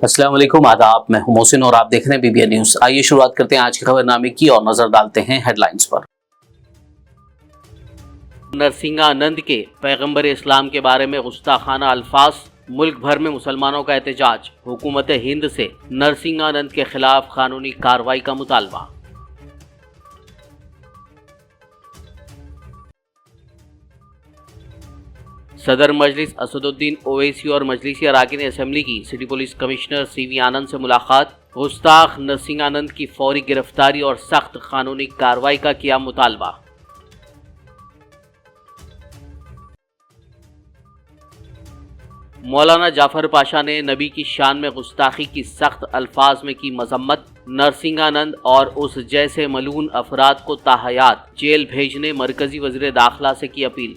السلام علیکم، آداب، میں ہوں محسن اور آپ دیکھ رہے ہیں BBN نیوز۔ آئیے شروعات کرتے ہیں آج کے خبر نامے کی اور نظر ڈالتے ہیں ہیڈ لائنز پر۔ نرسنگانند کے پیغمبر اسلام کے بارے میں گستاخانہ الفاظ، ملک بھر میں مسلمانوں کا احتجاج، حکومت ہند سے نرسنگانند کے خلاف قانونی کارروائی کا مطالبہ۔ صدر مجلس اسد الدین اویسی اور مجلسی اراکین اسمبلی کی سٹی پولیس کمشنر CV آنند سے ملاقات، گستاخ نرسنگانند کی فوری گرفتاری اور سخت قانونی کارروائی کا کیا مطالبہ۔ مولانا جعفر پاشا نے نبی کی شان میں گستاخی کی سخت الفاظ میں کی مذمت، نرسنگانند اور اس جیسے ملعون افراد کو تاحیات جیل بھیجنے مرکزی وزیر داخلہ سے کی اپیل۔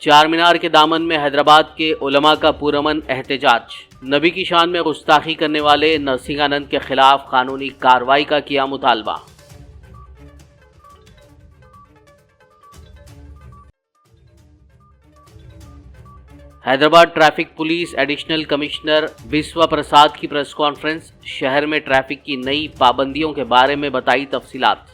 چار مینار کے دامن میں حیدرآباد کے علماء کا پرامن احتجاج، نبی کی شان میں گستاخی کرنے والے نرسنگانند کے خلاف قانونی کارروائی کا کیا مطالبہ۔ Hyderabad traffic police additional commissioner Vishwa Prasad کی پریس کانفرنس، شہر میں ٹریفک کی نئی پابندیوں کے بارے میں بتائی تفصیلات۔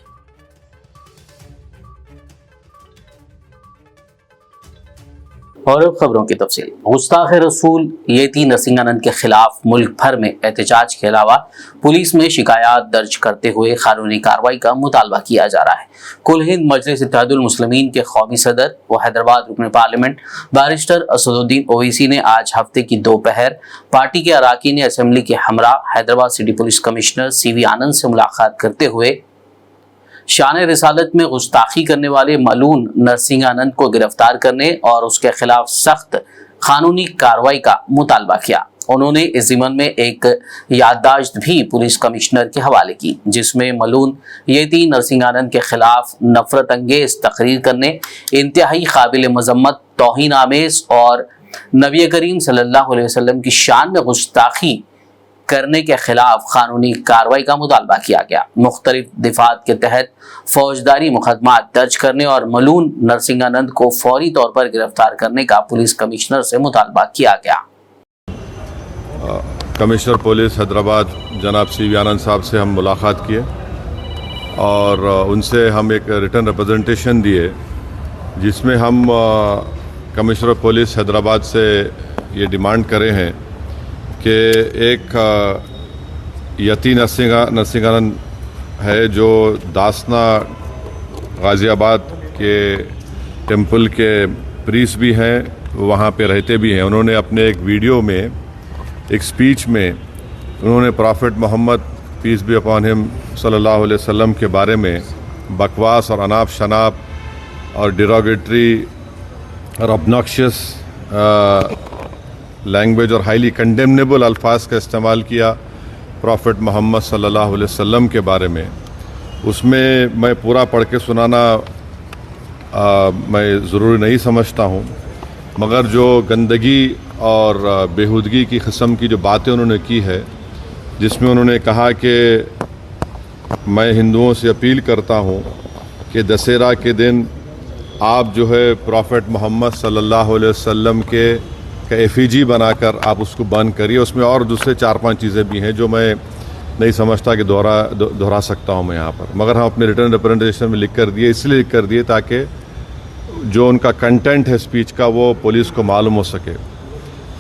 اور اب خبروں کی تفصیل۔ گستاخ رسول یتی نرسنگانند کے خلاف ملک بھر میں احتجاج کے علاوہ پولیس میں شکایات درج کرتے ہوئے قانونی کارروائی کا مطالبہ کیا جا رہا ہے۔ کل ہند مجلس اتحاد المسلمین کے قومی صدر و حیدرآباد رکن پارلیمنٹ بیرسٹر اسد الدین اویسی نے آج ہفتے کی دوپہر پارٹی کے اراکین اسمبلی کے ہمراہ Hyderabad city police commissioner CV آنند سے ملاقات کرتے ہوئے شان رسالت میں گستاخی کرنے والے ملعون نرسنگانند کو گرفتار کرنے اور اس کے خلاف سخت قانونی کارروائی کا مطالبہ کیا۔ انہوں نے اس ضمن میں ایک یادداشت بھی پولیس کمشنر کے حوالے کی، جس میں ملعون یتی نرسنگانند کے خلاف نفرت انگیز تقریر کرنے، انتہائی قابل مذمت، توہین آمیز اور نبی کریم صلی اللہ علیہ وسلم کی شان میں گستاخی کرنے کے خلاف قانونی کارروائی کا مطالبہ کیا گیا۔ مختلف دفعات کے تحت فوجداری مقدمات درج کرنے اور ملعون نرسنگانند کو فوری طور پر گرفتار کرنے کا پولیس کمشنر سے مطالبہ کیا گیا۔ کمشنر پولیس حیدرآباد جناب CV آنند صاحب سے ہم ملاقات کیے اور ان سے ہم ایک ریٹن ریپرزنٹیشن دیے، جس میں ہم کمشنر پولیس حیدرآباد سے یہ ڈیمانڈ کرے ہیں کہ ایک یتی نرسنگانند ہے جو داسنا غازی آباد کے ٹیمپل کے پریس بھی ہیں، وہاں پہ رہتے بھی ہیں۔ انہوں نے اپنے ایک ویڈیو میں ایک سپیچ میں انہوں نے prophet Muhammad peace be upon him صلی اللہ علیہ وسلم کے بارے میں بکواس اور اناپ شناپ اور ڈیروگیٹری اور obnoxious لینگویج اور ہائیلی کنڈیمنیبل الفاظ کا استعمال کیا پرافٹ محمد صلی اللہ علیہ وسلم کے بارے میں۔ اس میں میں پورا پڑھ کے سنانا میں ضروری نہیں سمجھتا ہوں، مگر جو گندگی اور بےہودگی کی قسم کی جو باتیں انہوں نے کی ہے، جس میں انہوں نے کہا کہ میں ہندوؤں سے اپیل کرتا ہوں کہ دسہرہ کے دن آپ جو ہے پرافٹ محمد صلی اللہ علیہ وسلم کے ایفیجی بنا کر آپ اس کو بند کریے۔ اس میں اور دوسرے 4-5 چیزیں بھی ہیں جو میں نہیں سمجھتا کہ دہرا سکتا ہوں میں یہاں پر، مگر ہم اپنے ریٹن ریپرزنٹیشن میں لکھ کر دیے، اس لیے لکھ کر دیے تاکہ جو ان کا کنٹینٹ ہے اسپیچ کا وہ پولیس کو معلوم ہو سکے۔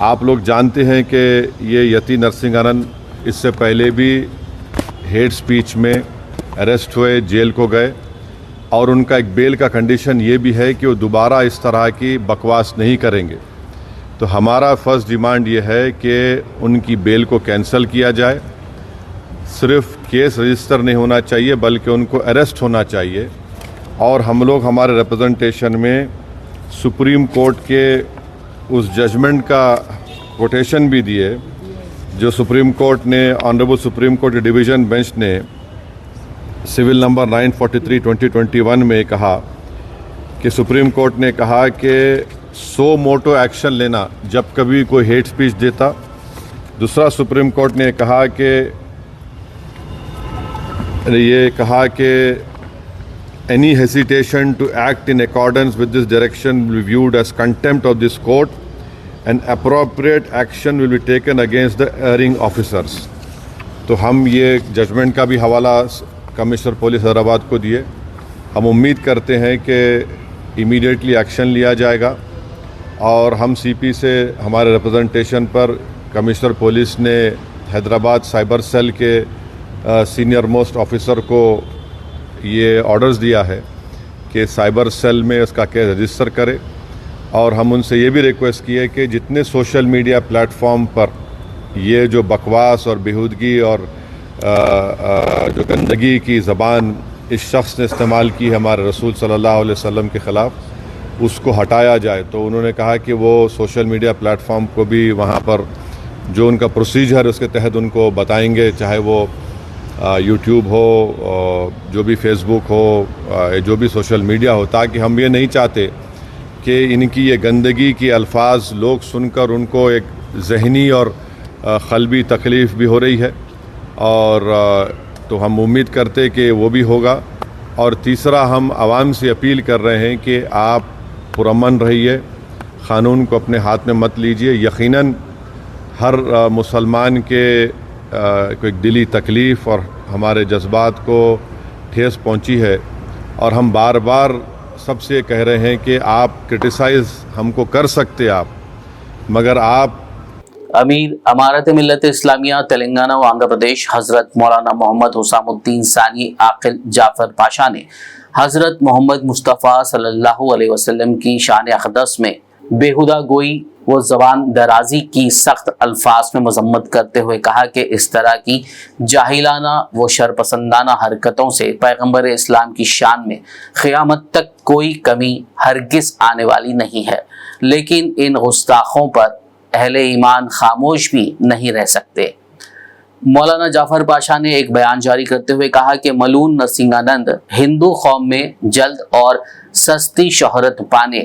آپ لوگ جانتے ہیں کہ یہ یتی نرسنگانند اس سے پہلے بھی ہیٹ اسپیچ میں اریسٹ ہوئے، جیل کو گئے، اور ان کا ایک بیل کا کنڈیشن یہ بھی ہے کہ وہ دوبارہ اس طرح کی بکواس نہیں کریں گے۔ تو ہمارا فرسٹ ڈیمانڈ یہ ہے کہ ان کی بیل کو کینسل کیا جائے، صرف کیس رجسٹر نہیں ہونا چاہیے بلکہ ان کو اریسٹ ہونا چاہیے۔ اور ہم لوگ ہمارے ریپرزنٹیشن میں سپریم کورٹ کے اس ججمنٹ کا کوٹیشن بھی دیے جو سپریم کورٹ نے، honourable supreme court division bench نے سول نمبر 943/2021 میں کہا کہ سپریم کورٹ نے کہا کہ سو موٹو ایکشن لینا جب کبھی کوئی ہیٹ سپیچ دیتا۔ دوسرا سپریم کورٹ نے کہا کہ any hesitation to act in accordance with this direction will be viewed as contempt of this court and appropriate action will be taken against the erring officers. تو ہم یہ judgment کا بھی حوالہ کمشنر پولیس حیدرآباد کو دیے. ہم امید کرتے ہیں کہ امیڈیٹلی ایکشن لیا جائے گا اور ہم سی پی سے ہمارے ریپرزنٹیشن پر کمشنر پولیس نے حیدرآباد سائبر سیل کے سینئر موسٹ آفیسر کو یہ آرڈرز دیا ہے کہ سائبر سیل میں اس کا کیس رجسٹر کرے. اور ہم ان سے یہ بھی ریکویسٹ کی ہے کہ جتنے سوشل میڈیا پلیٹ فارم پر یہ جو بکواس اور بیہودگی اور جو گندگی کی زبان اس شخص نے استعمال کی ہے ہمارے رسول صلی اللہ علیہ وسلم کے خلاف, اس کو ہٹایا جائے. تو انہوں نے کہا کہ وہ سوشل میڈیا پلیٹ فارم کو بھی وہاں پر جو ان کا پروسیجر ہے اس کے تحت ان کو بتائیں گے, چاہے وہ یوٹیوب ہو, جو بھی فیس بک ہو, جو بھی سوشل میڈیا ہو, تاکہ ہم یہ نہیں چاہتے کہ ان کی یہ گندگی کی الفاظ لوگ سن کر ان کو ایک ذہنی اور قلبی تکلیف بھی ہو رہی ہے. اور تو ہم امید کرتے کہ وہ بھی ہوگا. اور تیسرا, ہم عوام سے اپیل کر رہے ہیں کہ آپ پرامن رہیے, قانون کو اپنے ہاتھ میں مت لیجیے. یقیناً ہر مسلمان کے کوئی دلی تکلیف اور ہمارے جذبات کو ٹھیس پہنچی ہے, اور ہم بار بار سب سے کہہ رہے ہیں کہ آپ کرٹیسائز ہم کو کر سکتے آپ, مگر آپ. امیر امارت ملت اسلامیہ تلنگانہ و آندھرا پردیش حضرت مولانا محمد حسام الدین ثانی عاقل جعفر پاشا نے حضرت محمد مصطفیٰ صلی اللہ علیہ وسلم کی شان اقدس میں بیہودہ گوئی و زبان درازی کی سخت الفاظ میں مذمت کرتے ہوئے کہا کہ اس طرح کی جاہلانہ و شرپسندانہ حرکتوں سے پیغمبر اسلام کی شان میں قیامت تک کوئی کمی ہرگز آنے والی نہیں ہے, لیکن ان گستاخوں پر اہل ایمان خاموش بھی نہیں رہ سکتے. مولانا جعفر پاشا نے ایک بیان جاری کرتے ہوئے کہا کہ ملون نرسنگانند ہندو قوم میں جلد اور سستی شہرت پانے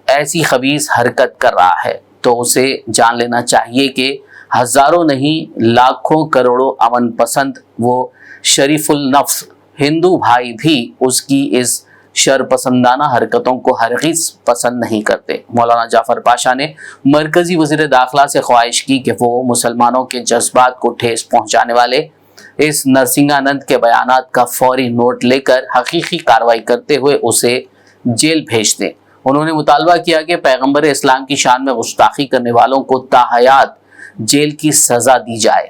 ایسی خبیث حرکت کر رہا ہے, تو اسے جان لینا چاہیے کہ ہزاروں نہیں لاکھوں کروڑوں امن پسند وہ شریف النفس ہندو بھائی بھی اس کی اس شرپسندانہ حرکتوں کو ہرگز پسند نہیں کرتے. مولانا جعفر پاشا نے مرکزی وزیر داخلہ سے خواہش کی کہ وہ مسلمانوں کے جذبات کو ٹھیس پہنچانے والے اس نرسنگانند کے بیانات کا فوری نوٹ لے کر حقیقی کارروائی کرتے ہوئے اسے جیل بھیج دیں. انہوں نے مطالبہ کیا کہ پیغمبر اسلام کی شان میں گستاخی کرنے والوں کو تاحیات جیل کی سزا دی جائے.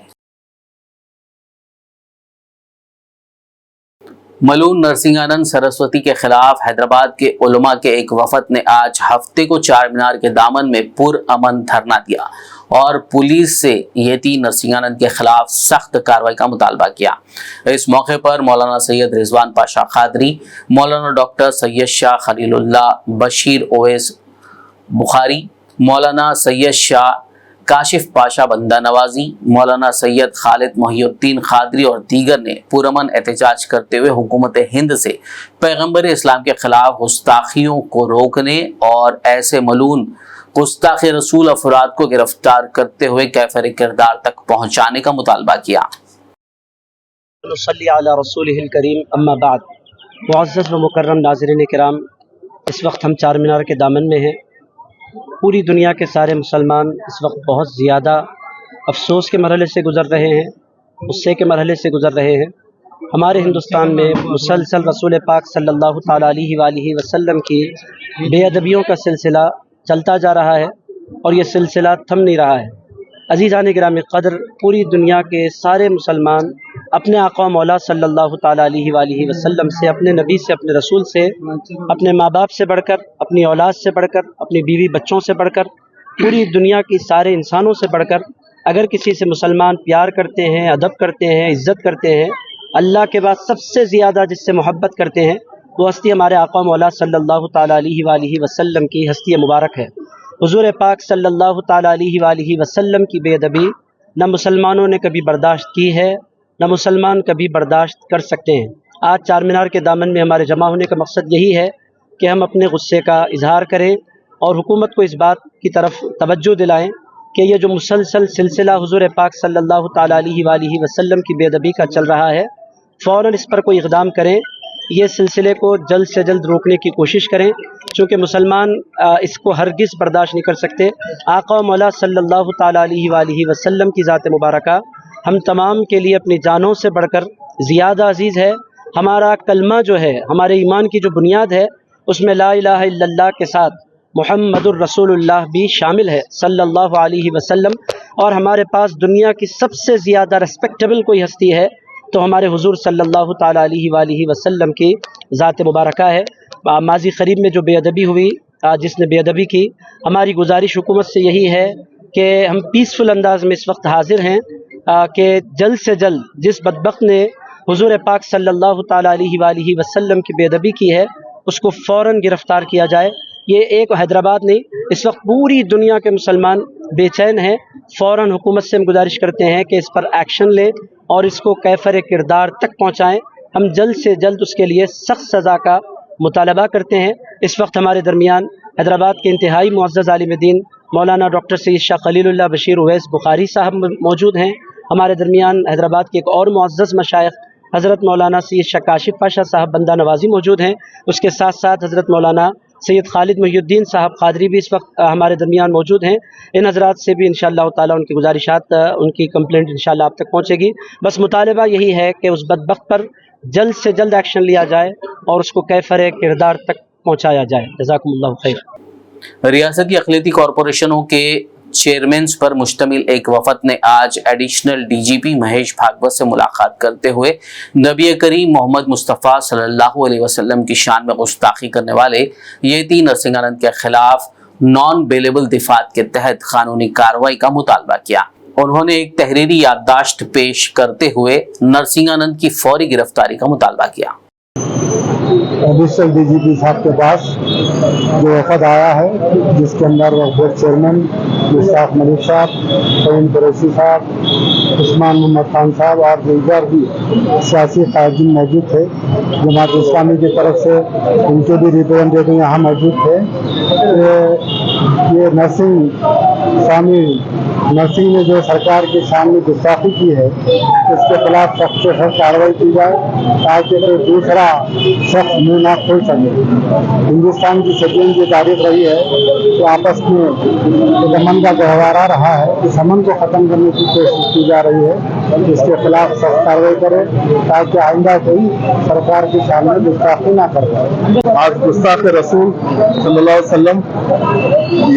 ملون نرسنگانند سرسوتی کے خلاف حیدرآباد کے علماء کے ایک وفد نے آج ہفتے کو چار مینار کے دامن میں پرامن دھرنا دیا اور پولیس سے یتی نرسنگانند کے خلاف سخت کارروائی کا مطالبہ کیا. اس موقع پر مولانا سید رضوان پاشا قادری, مولانا ڈاکٹر سید شاہ خلیل اللہ, بشیر اویس بخاری, مولانا سید شاہ کاشف پاشا بندہ نوازی, مولانا سید خالد محی الدین قادری اور دیگر نے پرامن احتجاج کرتے ہوئے حکومت ہند سے پیغمبر اسلام کے خلاف گستاخیوں کو روکنے اور ایسے ملون گستاخ رسول افراد کو گرفتار کرتے ہوئے کیفر کردار تک پہنچانے کا مطالبہ کیا. نصلی علی رسولہ الکریم, اما بعد. معزز و مکرم ناظرین کرام, اس وقت ہم چار مینار کے دامن میں ہیں. پوری دنیا کے سارے مسلمان اس وقت بہت زیادہ افسوس کے مرحلے سے گزر رہے ہیں, غصے کے مرحلے سے گزر رہے ہیں. ہمارے ہندوستان میں مسلسل رسول پاک صلی اللہ تعالیٰ علیہ وآلہ وسلم کی بے ادبیوں کا سلسلہ چلتا جا رہا ہے اور یہ سلسلہ تھم نہیں رہا ہے. عزیزان گرامی قدر, پوری دنیا کے سارے مسلمان اپنے آقا مولا صلی اللہ تعالیٰ علیہ وآلہ وسلم سے, اپنے نبی سے, اپنے رسول سے, اپنے ماں باپ سے بڑھ کر, اپنی اولاد سے بڑھ کر, اپنی بیوی بچوں سے بڑھ کر, پوری دنیا کی سارے انسانوں سے بڑھ کر اگر کسی سے مسلمان پیار کرتے ہیں, ادب کرتے ہیں, عزت کرتے ہیں, اللہ کے بعد سب سے زیادہ جس سے محبت کرتے ہیں, وہ ہستی ہمارے آقا مولا صلی اللہ تعالیٰ علیہ وآلہ وسلم کی ہستی مبارک ہے. حضور پاک صلی اللہ تعالیٰ علیہ وآلہ وسلم کی بے ادبی نہ مسلمانوں نے کبھی برداشت کی ہے, نہ مسلمان کبھی برداشت کر سکتے ہیں. آج چار مینار کے دامن میں ہمارے جمع ہونے کا مقصد یہی ہے کہ ہم اپنے غصے کا اظہار کریں اور حکومت کو اس بات کی طرف توجہ دلائیں کہ یہ جو مسلسل سلسلہ حضور پاک صلی اللہ تعالیٰ علیہ وآلہ وسلم کی بے ادبی کا چل رہا ہے, فوراً اس پر کوئی اقدام کریں. یہ سلسلے کو جلد سے جلد روکنے کی کوشش کریں، چونکہ مسلمان اس کو ہرگز برداشت نہیں کر سکتے۔ آقا و مولا صلی اللہ تعالیٰ علیہ وآلہ وسلم کی ذات مبارکہ ہم تمام کے لیے اپنی جانوں سے بڑھ کر زیادہ عزیز ہے۔ ہمارا کلمہ جو ہے، ہمارے ایمان کی جو بنیاد ہے، اس میں لا الہ الا اللہ کے ساتھ محمد الرسول اللہ بھی شامل ہے صلی اللہ علیہ وسلم، اور ہمارے پاس دنیا کی سب سے زیادہ ریسپیکٹیبل کوئی ہستی ہے تو ہمارے حضور صلی اللہ تعالیٰ علیہ وآلہ وسلم کی ذات مبارکہ ہے۔ ماضی قریب میں جو بے ادبی ہوئی، جس نے بے ادبی کی، ہماری گزارش حکومت سے یہی ہے کہ ہم پیسفل انداز میں اس وقت حاضر ہیں کہ جلد سے جلد جس بدبخت نے حضور پاک صلی اللہ تعالیٰ علیہ وآلہ وسلم کی بے ادبی کی ہے اس کو فوراً گرفتار کیا جائے۔ یہ ایک حیدرآباد نہیں، اس وقت پوری دنیا کے مسلمان بے چین ہیں۔ فوراً حکومت سے ہم گزارش کرتے ہیں کہ اس پر ایکشن لیں اور اس کو کیفر کردار تک پہنچائیں۔ ہم جلد سے جلد اس کے لیے سخت سزا کا مطالبہ کرتے ہیں۔ اس وقت ہمارے درمیان حیدرآباد کے انتہائی معزز عالم دین مولانا ڈاکٹر سید شاہ خلیل اللہ بشیر اویس بخاری صاحب موجود ہیں۔ ہمارے درمیان حیدرآباد کے ایک اور معزز مشائخ حضرت مولانا سید شاہ کاشف پاشا صاحب بندہ نوازی موجود ہیں۔ اس کے ساتھ ساتھ حضرت مولانا سید خالد محی الدین صاحب قادری بھی اس وقت ہمارے درمیان موجود ہیں۔ ان حضرات سے بھی انشاءاللہ تعالیٰ ان کی گزارشات، ان کی کمپلینٹ انشاءاللہ آپ تک پہنچے گی۔ بس مطالبہ یہی ہے کہ اس بدبخت پر جلد سے جلد ایکشن لیا جائے اور اس کو کیفر کردار تک پہنچایا جائے۔ جزاکم اللہ خیر۔ ریاستی اقلیتی کارپوریشنوں کے چیئرمینز پر مشتمل ایک وفد نے آج ایڈیشنل ڈی جی پی مہیش بھاگوت سے ملاقات کرتے ہوئے نبی کریم محمد مصطفیٰ صلی اللہ علیہ وسلم کی شان میں گستاخی کرنے والے یتی نرسنگانند کے خلاف نان بیلیبل دفعات کے تحت قانونی کارروائی کا مطالبہ کیا۔ انہوں نے ایک تحریری یادداشت پیش کرتے ہوئے نرسنگانند کی فوری گرفتاری کا مطالبہ کیا۔ ایڈیشنل ڈی جی پی صاحب کے پاس جو وفد آیا ہے، جس کے اندر بورڈ چیئرمین مشتاق ملک صاحب، فہیم قریشی صاحب، عثمان محمد خان صاحب اور دیگر بھی سیاسی قائدین موجود تھے۔ جماعت اسلامی کی طرف سے ان کے بھی ریپرزنٹیٹو یہاں موجود تھے۔ یہ نرسنگ نے جو سرکار کی شان میں گستاخی کی ہے اس کے خلاف سخت سے سخت کارروائی کی جائے تاکہ کوئی دوسرا شخص منہ نہ کھول سکے۔ ہندوستان کی صدیوں کی تاریخ رہی ہے کہ آپس میں ایک امن کا تہوار آ رہا ہے، اس امن کو ختم کرنے کی کوشش کی جا رہی ہے۔ اس کے خلاف سخت کارروائی کرے تاکہ آئندہ کوئی سرکار کی شان میں گستاخی نہ کر پائے۔ آج گستاخ رسول صلی اللہ علیہ وسلم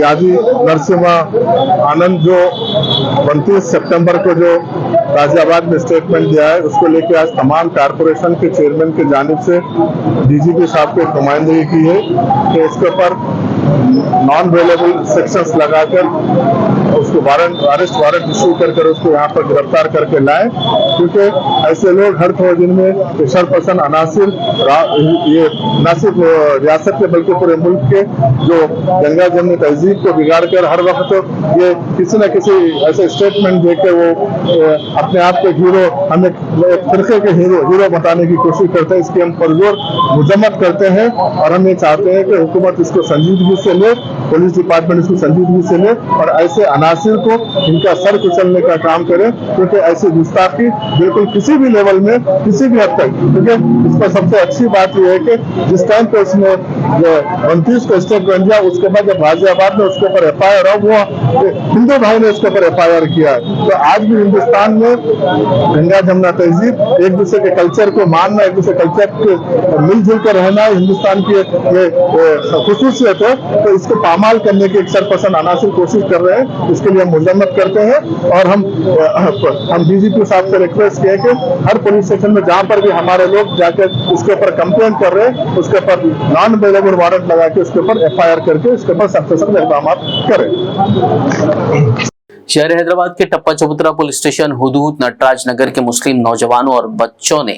یادی نرسمہ آنند جو 29 سپتمبر کو جو غازی آباد میں اسٹیٹمنٹ دیا ہے، اس کو لے کے آج تمام کارپوریشن کے چیئرمین کی جانب سے ڈی جی پی صاحب کی نمائندگی کی ہے کہ اس کے اوپر نان اویلیبل سیکشنز لگا کر اس کو ارسٹ وارنٹ ایشو کر اس کو یہاں پر گرفتار کر کے لائیں، کیونکہ ایسے لوگ ہر تھوڑے دن میں شر پسند عناصر یہ نہ صرف ریاست کے بلکہ پورے ملک کے جو گنگا جمنی تہذیب کو بگاڑ کر ہر وقت یہ کسی نہ کسی ایسے اسٹیٹمنٹ دے کے وہ اپنے آپ کو ہیرو، ہمیں ایک فرقے کے ہیرو بتانے کی کوشش کرتے ہیں۔ اس کی ہم پرزور مذمت کرتے ہیں اور ہم یہ چاہتے ہیں کہ حکومت اس کو سنجیدگی سے لے، پولیس ڈپارٹمنٹ اس کو سنجیدگی سے لے اور ایسے عناصر کو ان کا سر کچلنے کا کام کرے، کیونکہ ایسی گستاخی بالکل کسی بھی لیول میں کسی بھی حد تک، کیونکہ اس پر سب سے اچھی بات یہ ہے کہ جس ٹائم پہ اس نے 29 کو اسٹیٹمنٹ دیا، اس کے بعد جب غازی آباد میں اس کے اوپر ایف آئی آر ہوا، وہ ہندو بھائی نے اس کے اوپر ایف آئی آر کیا ہے۔ تو آج بھی ہندوستان میں گنگا جمنا تہذیب، ایک دوسرے کے کلچر کو ماننا، ایک دوسرے کلچر کے مل جل کر رہنا ہندوستان کی یہ خصوصیت ہے، تو اس کو پامال کرنے کی ایک سرپسند عناصر کوشش کر رہے ہیں۔ اس کے لیے ہم مذمت کرتے ہیں اور ہم ڈی جی پی صاحب سے ریکویسٹ کیے کہ ہر پولیس اسٹیشن میں جہاں پر بھی ہمارے لوگ جا کے اس کے اوپر کمپلین کر رہے ہیں، اس کے اوپر نان اویلیبل وارنٹ لگا کے اس کے اوپر ایف آئی آر کر کے اس کے اوپر سخت سے سخت اقدامات کریں۔ شہر حیدرآباد کے ٹپا چبوترا پولیس اسٹیشن حدود نٹراج نگر کے مسلم نوجوانوں اور بچوں نے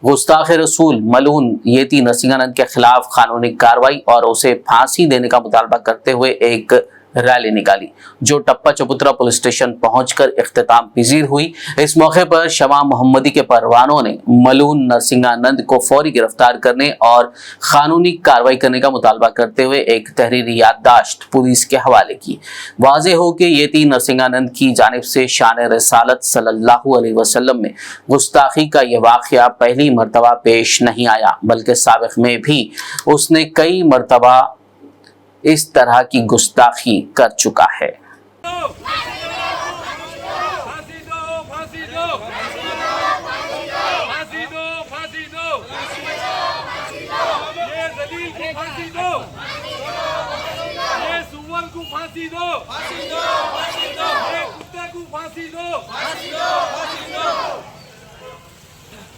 گستاخ رسول ملعون یتی نرسنگانند کے خلاف قانونی کارروائی اور اسے پھانسی دینے کا مطالبہ کرتے ہوئے ایک रैली निकाली जो टप्पा चबूतरा पुलिस स्टेशन पहुंचकर इख्तिताम पजीर हुई। इस मौके पर शमा मोहम्मदी के परवानों ने मलून नरसिंहानंद को फौरी गिरफ्तार करने और कानूनी कार्रवाई करने का मुतालबा करते हुए एक तहरीरी याददाश्त पुलिस के हवाले की। वाज़ेह हो कि येती नरसिंहानंद की जानिब से शान रिसालत सल्लल्लाहु अलैहि वसल्लम में गुस्ताखी का यह वाक़या पहली मरतबा पेश नहीं आया, बल्कि साबिक़ में भी उसने कई मरतबा इस तरह की गुस्ताखी कर चुका है।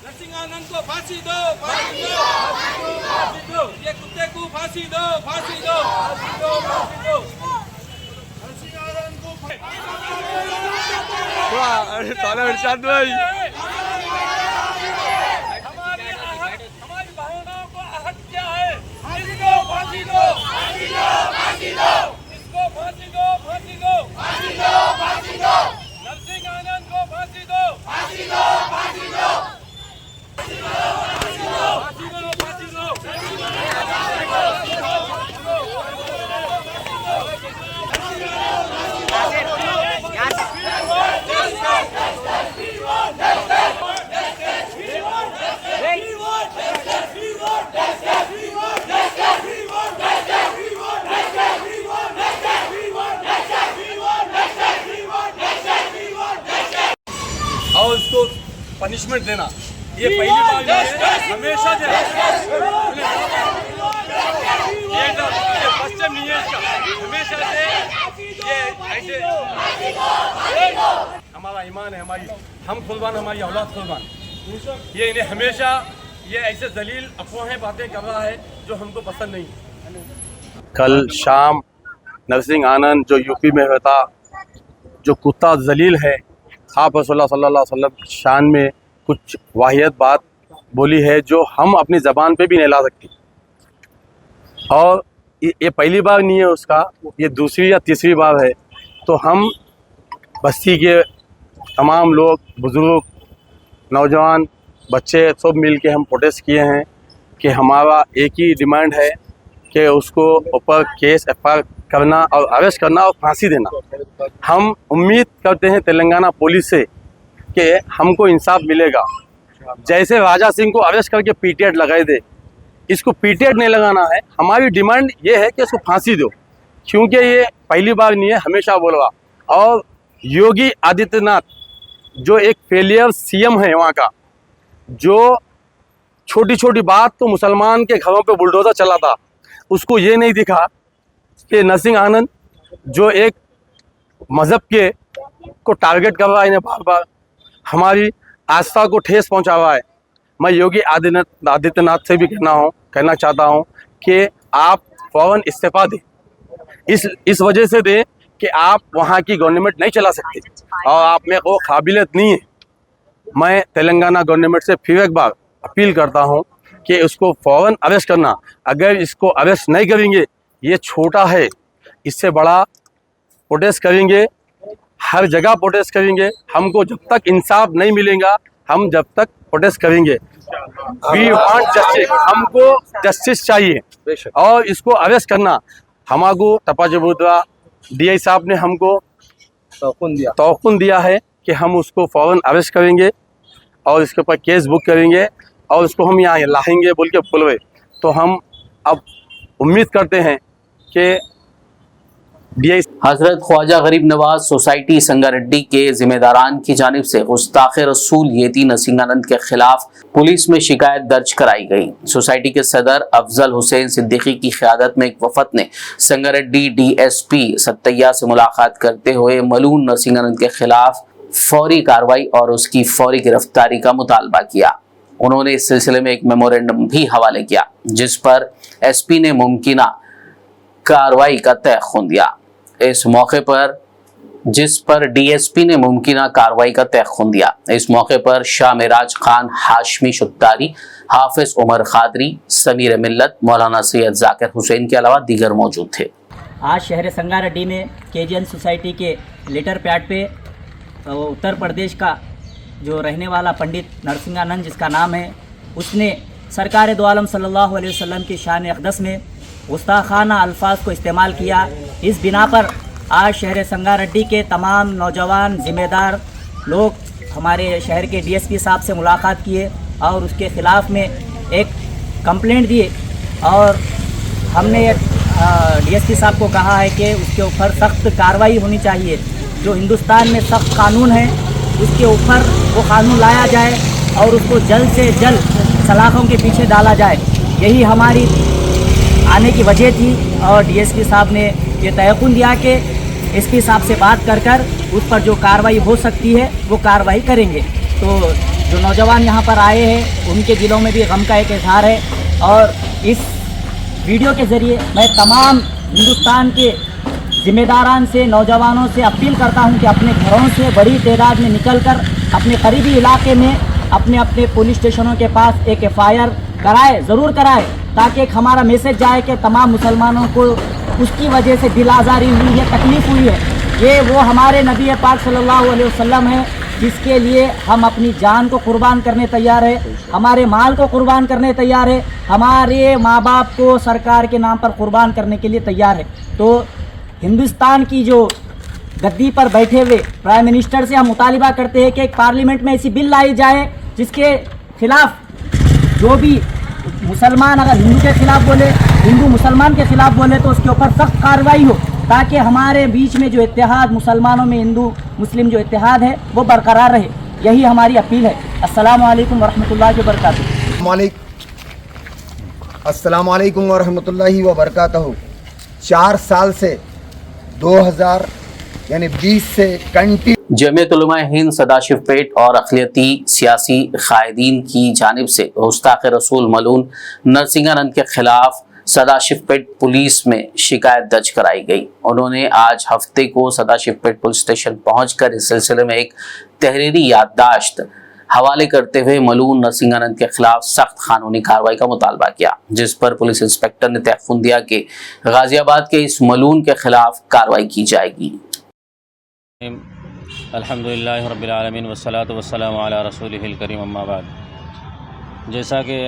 नरसिंहानंद को फांसी दो, फांसी दो, फांसी दो, ये कुत्ते को फांसी दो, फांसी दो, फांसी दो, फांसी दो, नरसिंहानंद को ताला इरशाद भाई हमारी भावनाओं को आहत किया है। फांसी दो, फांसी दो, फांसी दो, फांसी दो, इसको फांसी दो, फांसी दो, फांसी दो, फांसी दो, नरसिंहानंद को फांसी दो, फांसी दो, फांसी दो, और उसको पनिशमेंट देना ये पहली बार नहीं है, हमेशा जो है ये फर्स्ट टाइम नहीं है इसका, हमेशा से ये ऐसे हमारा ईमान है, हमारी हम कुर्बान, हमारी औलाद कुर्बान, ये इन्हें हमेशा ये ऐसे जलील अफवाहें बातें कर रहा है जो हमको पसंद नहीं। कल शाम नरसिंह आनंद जो यूपी में होता, जो कुत्ता जलील है, आप रसूलुल्लाह सल्लल्लाहु अलैहि वसल्लम शान में कुछ वाहियत बात बोली है जो हम अपनी ज़बान पे भी नहीं ला सकती। और ये पहली बार नहीं है उसका, ये दूसरी या तीसरी बार है। तो हम बस्ती के तमाम लोग, बुज़ुर्ग, नौजवान, बच्चे सब मिल के हम प्रोटेस्ट किए हैं कि हमारा एक ही डिमांड है कि उसको ऊपर केस FIR करना और अरेस्ट करना और फांसी देना। हम उम्मीद करते हैं तेलंगाना पुलिस से कि हमको इंसाफ मिलेगा। जैसे राजा सिंह को अरेस्ट करके PTAD लगाए दे, इसको PTAD नहीं लगाना है। हमारी डिमांड ये है कि इसको फांसी दो, क्योंकि ये पहली बार नहीं है, हमेशा बोल रहा। और योगी आदित्यनाथ जो एक फेलियर CM है वहाँ का, जो छोटी छोटी बात तो मुसलमान के घरों पे बुलडोजर चलाता, उसको ये नहीं दिखा कि नरसिंह आनंद जो एक मज़हब के को टारगेट कर रहा है, इन्हें बार बार हमारी आस्था को ठेस पहुंचा रहा है। मैं योगी आदित्यनाथ से भी कहना चाहता हूं कि आप फौरन इस्तीफा दें। इस वजह से दें कि आप वहां की गवर्नमेंट नहीं चला सकते और आप में वो काबिलियत नहीं है। मैं तेलंगाना गवर्नमेंट से फिर एक बार अपील करता हूं कि उसको फौरन अरेस्ट करना। अगर इसको अरेस्ट नहीं करेंगे, ये छोटा है, इससे बड़ा प्रोटेस्ट करेंगे, हर जगह प्रोटेस्ट करेंगे। हमको जब तक इंसाफ नहीं मिलेगा, हम जब तक प्रोटेस्ट करेंगे। वी वांट जस्टिस, हमको जस्टिस चाहिए और इसको अरेस्ट करना। हमारे टप्पा चबूतरा DI साहब ने हमको तौक़ुन दिया है कि हम उसको फ़ौरन अरेस्ट करेंगे और इसके ऊपर केस बुक करेंगे और उसको हम यहाँ लाएंगे बोल के बोल रहे। तो हम अब उम्मीद करते हैं कि DI हजरत ख्वाजा गरीब नवाज सोसाइटी संगारेड्डी के जिम्मेदारान की जानिब से गुस्ताख रसूल येती नरसिंहानंद के खिलाफ पुलिस में शिकायत दर्ज कराई गई। सोसाइटी के सदर अफजल हुसैन सिद्दीकी की क़यादत में एक वफद ने संगारेड्डी DSP सत्तैया से मुलाकात करते हुए मलून नरसिंहानंद के खिलाफ फौरी कार्रवाई और उसकी फौरी गिरफ्तारी का मुतालबा किया। उन्होंने इस सिलसिले में एक मेमोरेंडम भी हवाले किया, जिस पर SP ने मुमकिना कार्रवाई का तयख़ुन दिया। इस मौके पर DSP ने मुमकिना कार्रवाई का तयख़ुन दिया। इस मौके पर शाह मिराज खान, हाशमी शुक्तारी, हाफिज उमर खादरी, समीर मिल्लत, मौलाना सैयद जाकिर हुसैन के अलावा दीगर मौजूद थे। आज शहर संगारेड्डी में केजीएन सोसाइटी के लेटर पैड पे उत्तर प्रदेश का जो रहने वाला पंडित नरसिंहानंद जिसका नाम है, उसने सरकार दो आलम सल्लल्लाहु अलैहि वसल्लम की शान अक़दस में गुस्ताखाना अल्फाज को इस्तेमाल किया। इस बिना पर आज शहर संगारेड्डी के तमाम नौजवान ज़िम्मेदार लोग हमारे शहर के डीएसपी साहब से मुलाकात किए और उसके ख़िलाफ़ में एक कंप्लेंट दिए और हमने डीएसपी साहब को कहा है कि उसके ऊपर सख्त कार्रवाई होनी चाहिए। जो हिंदुस्तान में सख्त कानून है उसके ऊपर वो कानून लाया जाए और उसको जल्द से जल्द सलाखों के पीछे डाला जाए। यही हमारी आने की वजह थी और डीएसपी साहब ने ये तयक़ुन दिया कि एसपी साहब से बात कर उस पर जो कार्रवाई हो सकती है वो कार्रवाई करेंगे। तो जो नौजवान यहाँ पर आए हैं उनके दिलों में भी गम का एक इजहार है और इस वीडियो के ज़रिए मैं तमाम हिंदुस्तान के ज़िम्मेदारान से, नौजवानों से अपील करता हूँ कि अपने घरों से बड़ी तादाद में निकलकर अपने करीबी इलाके में अपने अपने पुलिस स्टेशनों के पास एक FIR कराए, ज़रूर कराए, ताकि एक हमारा मैसेज जाए कि तमाम मुसलमानों को उसकी वजह से दिल आज़ारी हुई है, तकलीफ़ हुई है। ये वो हमारे नबी पाक सल्लल्लाहु अलैहि वसल्लम है जिसके लिए हम अपनी जान को कुर्बान करने तैयार है, हमारे माल को कुर्बान करने तैयार है, हमारे माँ बाप को सरकार के नाम पर कुर्बान करने के लिए तैयार है। तो हिंदुस्तान की जो गद्दी पर बैठे हुए प्राइम मिनिस्टर से हम मुतालिबा करते हैं कि एक पार्लियामेंट में ऐसी बिल लाई जाए जिसके खिलाफ जो भी मुसलमान अगर हिंदू के खिलाफ बोले, हिंदू मुसलमान के खिलाफ बोले तो उसके ऊपर सख्त कार्रवाई हो, ताकि हमारे बीच में जो इत्तेहाद मुसलमानों में हिंदू मुस्लिम जो इत्तेहाद है वो बरकरार रहे। यही हमारी अपील है। अस्सलामु अलैकुम वरहमतुल्लाहि वबरकातुहू। अस्सलामु अलैकुम वरहमतुल्लाहि वबरकातुहू। 4 साल से 2020 से कंटिन्यू जमीयत उलमा हिंद सदाशिवपेट और अक़लियती सियासी कायदीन की जानिब से गुस्ताख़ रसूल मलून नरसिंहानंद के खिलाफ सदाशिवपेट पुलिस में शिकायत दर्ज कराई गई। उन्होंने आज हफ्ते को सदाशिवपेट पुलिस स्टेशन पहुंचकर इस सिलसिले में एक तहरीरी याददाश्त हवाले करते हुए मलून नरसिंहानंद के खिलाफ सख्त कानूनी कार्रवाई का मुतालबा किया, जिस पर पुलिस इंस्पेक्टर ने तयक़ुन दिया कि गाजियाबाद के इस मलून के खिलाफ कार्रवाई की जाएगी। अल्हम्दुलिल्लाहि रब्बिल आलमीन वस्सलातु वस्सलामु अला रसूलिहिल करीम अम्मा बाद। जैसा कि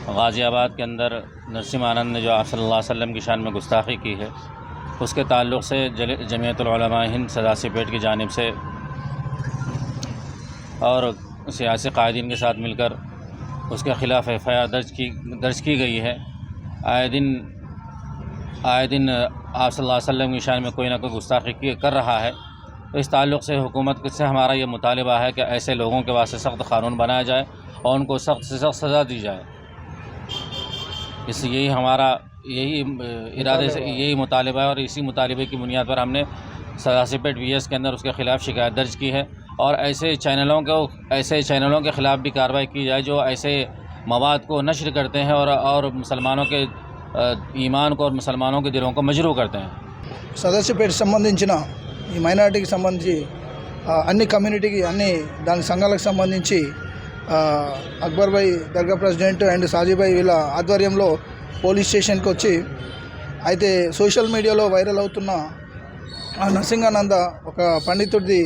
गाज़ियाबाद के अंदर नरसिंहानंद ने जो आप सल्लल्लाहु अलैहि वसल्लम की शान में गुस्ताखी की है, उसके ताल्लुक़ से जमीयतुल उलमा हिंद सदाशिवपेट की जानिब से और सियासी कायदीन के साथ मिलकर उसके ख़िलाफ़ FIR दर्ज की गई है। आए दिन आप सल्लल्लाहु अलैहि वसल्लम की शान में कोई ना कोई गुस्ताखी कर रहा है। तो इस ताल्लुक़ से हुकूमत से हमारा ये मुतालिबा है कि ऐसे लोगों के वास्ते सख्त कानून बनाया जाए और उनको सख्त से सख्त सज़ा दी जाए। यही हमारा इरादे से यही मुतालिबा है और इसी मुतालिबे की बुनियाद पर हमने सदाशिवपेट VS के अंदर उसके ख़िलाफ़ शिकायत दर्ज की है और ऐसे चैनलों के ख़िलाफ़ भी कार्रवाई की जाए जो ऐसे मवाद को नश्र करते हैं और मुसलमानों के ईमान को और मुसलमानों के दिलों को मजरूह करते हैं। సదస్సుపేట సంబంధించిన ఈ మైనారిటీకి సంబంధించి అన్ని కమ్యూనిటీకి అన్ని దాని సంఘాలకు సంబంధించి అక్బర్ భాయ్ దర్గా ప్రెసిడెంట్ అండ్ సాజీభాయ్ వీళ్ళ ఆధ్వర్యంలో పోలీస్ స్టేషన్కి వచ్చి అయితే సోషల్ మీడియాలో వైరల్ అవుతున్న నరసింహానంద ఒక పండితుడిది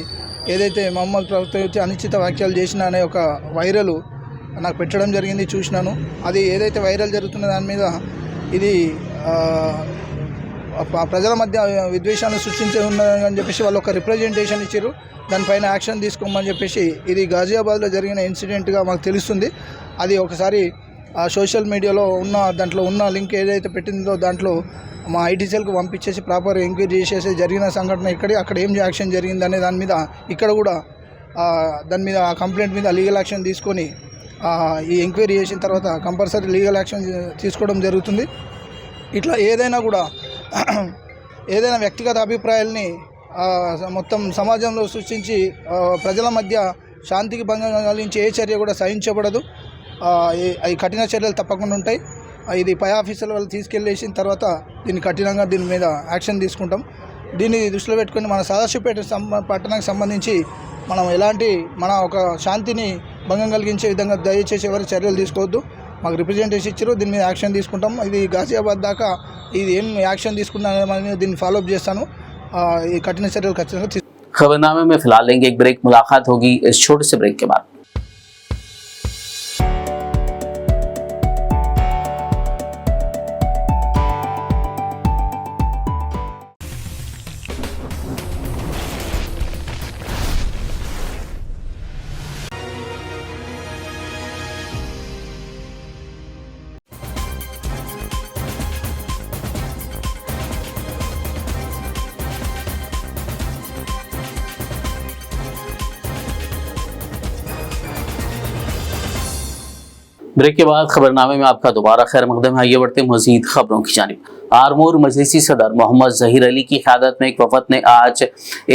ఏదైతే మహమ్మద్ ప్రభుత్వం అనిశ్చిత వ్యాఖ్యలు చేసిన అనే ఒక వైరల్ నాకు పెట్టడం జరిగింది, చూసినాను. అది ఏదైతే వైరల్ జరుగుతున్న దాని మీద ఇది ప్రజల మధ్య విద్వేషాన్ని సృష్టించే ఉన్నదని చెప్పేసి వాళ్ళు ఒక రిప్రజెంటేషన్ ఇచ్చారు. దానిపైన యాక్షన్ తీసుకోమని చెప్పేసి ఇది గాజియాబాద్లో జరిగిన ఇన్సిడెంట్గా మాకు తెలుస్తుంది. అది ఒకసారి సోషల్ మీడియాలో దాంట్లో ఉన్న లింక్ ఏదైతే పెట్టిందో దాంట్లో మా ఐటీ సెల్కి పంపించేసి ప్రాపర్ ఎంక్వైరీ చేసేసి జరిగిన సంఘటన అక్కడ ఏం యాక్షన్ జరిగిందనే దాని మీద ఇక్కడ కూడా దాని మీద ఆ కంప్లైంట్ మీద లీగల్ యాక్షన్ తీసుకొని ఈ ఎంక్వైరీ చేసిన తర్వాత కంపల్సరీ లీగల్ యాక్షన్ తీసుకోవడం జరుగుతుంది. ఇట్లా ఏదైనా కూడా ఏదైనా వ్యక్తిగత అభిప్రాయాల్ని మొత్తం సమాజంలో సృష్టించి ప్రజల మధ్య శాంతికి భంగం కలిగించే ఏ చర్య కూడా సహించబడదు. అవి కఠిన చర్యలు తప్పకుండా ఉంటాయి. ఇది పై ఆఫీసర్ల వాళ్ళు తీసుకెళ్ళేసిన తర్వాత దీన్ని కఠినంగా దీని మీద యాక్షన్ తీసుకుంటాం. దీన్ని దృష్టిలో పెట్టుకొని మన సదాశివపేట పట్టణానికి సంబంధించి మనం ఎలాంటి మన ఒక శాంతిని భంగం కలిగించే విధంగా దయచేసి ఎవరు చర్యలు తీసుకోవద్దు. మాకు రిప్రజెంటేషన్ ఇచ్చారు. దీని మీద యాక్షన్ తీసుకుంటాం. ఇది గాజియాబాద్ దాకా ఇది ఏం యాక్షన్ తీసుకుంటాను దీన్ని ఫాలోఅప్ చేస్తాను. ఈ కఠిన చర్యలు ఖచ్చితంగా. खबरनामे में फिलहाल लेंगे एक ब्रेक, मुलाकात होगी इस छोटे से ब्रेक के बाद। ब्रेक के बाद खबरनामे में आपका दोबारा खैर मकदम है। आइए बढ़ते हैं मजीद खबरों की जानिब। आरमूर मजलिसी सदर मोहम्मद जहीर अली की क़यादत में एक वफद ने आज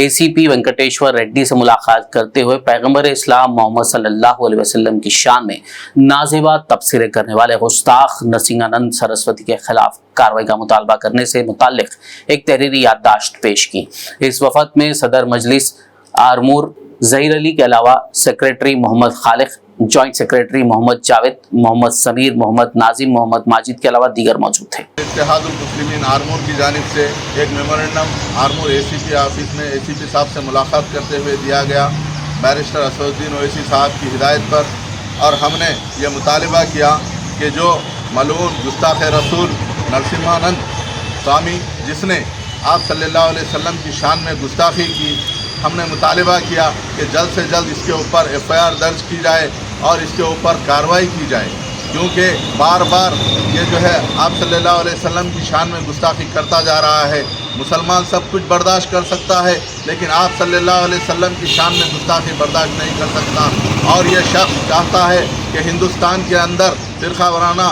ACP वेंकटेश्वर रेड्डी से मुलाकात करते हुए पैगम्बर इस्लाम मोहम्मद सल्लल्लाहु अलैहि वसल्लम की शान में नाज़ेबा तबसरे करने वाले गुस्ताख नरसिंहानंद सरस्वती के खिलाफ कार्रवाई का मुतालबा करने से मुताल्लिक एक तहरीरी याददाश्त पेश की। इस वफद में सदर मजलिस आरमूर जहीर अली के अलावा secretary Mohammad Khaliq, joint secretary Mohammad Javed, Mohammad Sameer, Mohammad Nazim, Mohammad Majid के अलावा दीगर मौजूद थे। इत्तेहादुल मुस्लिमीन आरमूर की जानिब से एक मेमोरेंडम आरमूर ACP ऑफिस में ACP साहब से मुलाकात करते हुए दिया गया बैरिस्टर असदुद्दीन ओवैसी साहब की हिदायत पर, और हमने ये मुतालबा किया कि जो मलऊन गुस्ताख रसूल नरसिम्हानंद स्वामी जिसने आप सल्लल्लाहु अलैहि वसल्लम की शान में गुस्ताखी की, हमने मुतालबा किया कि जल्द से जल्द इसके ऊपर FIR दर्ज की जाए और इसके ऊपर कार्रवाई की जाए, क्योंकि बार बार ये जो है आप सल्लल्लाहु अलैहि वसल्लम की शान में गुस्ताखी करता जा रहा है। मुसलमान सब कुछ बर्दाश्त कर सकता है, लेकिन आप सल्लल्लाहु अलैहि वसल्लम की शान में गुस्ताखी बर्दाश्त नहीं कर सकता। और ये शख्स चाहता है कि हिंदुस्तान के अंदर फिरका वाराना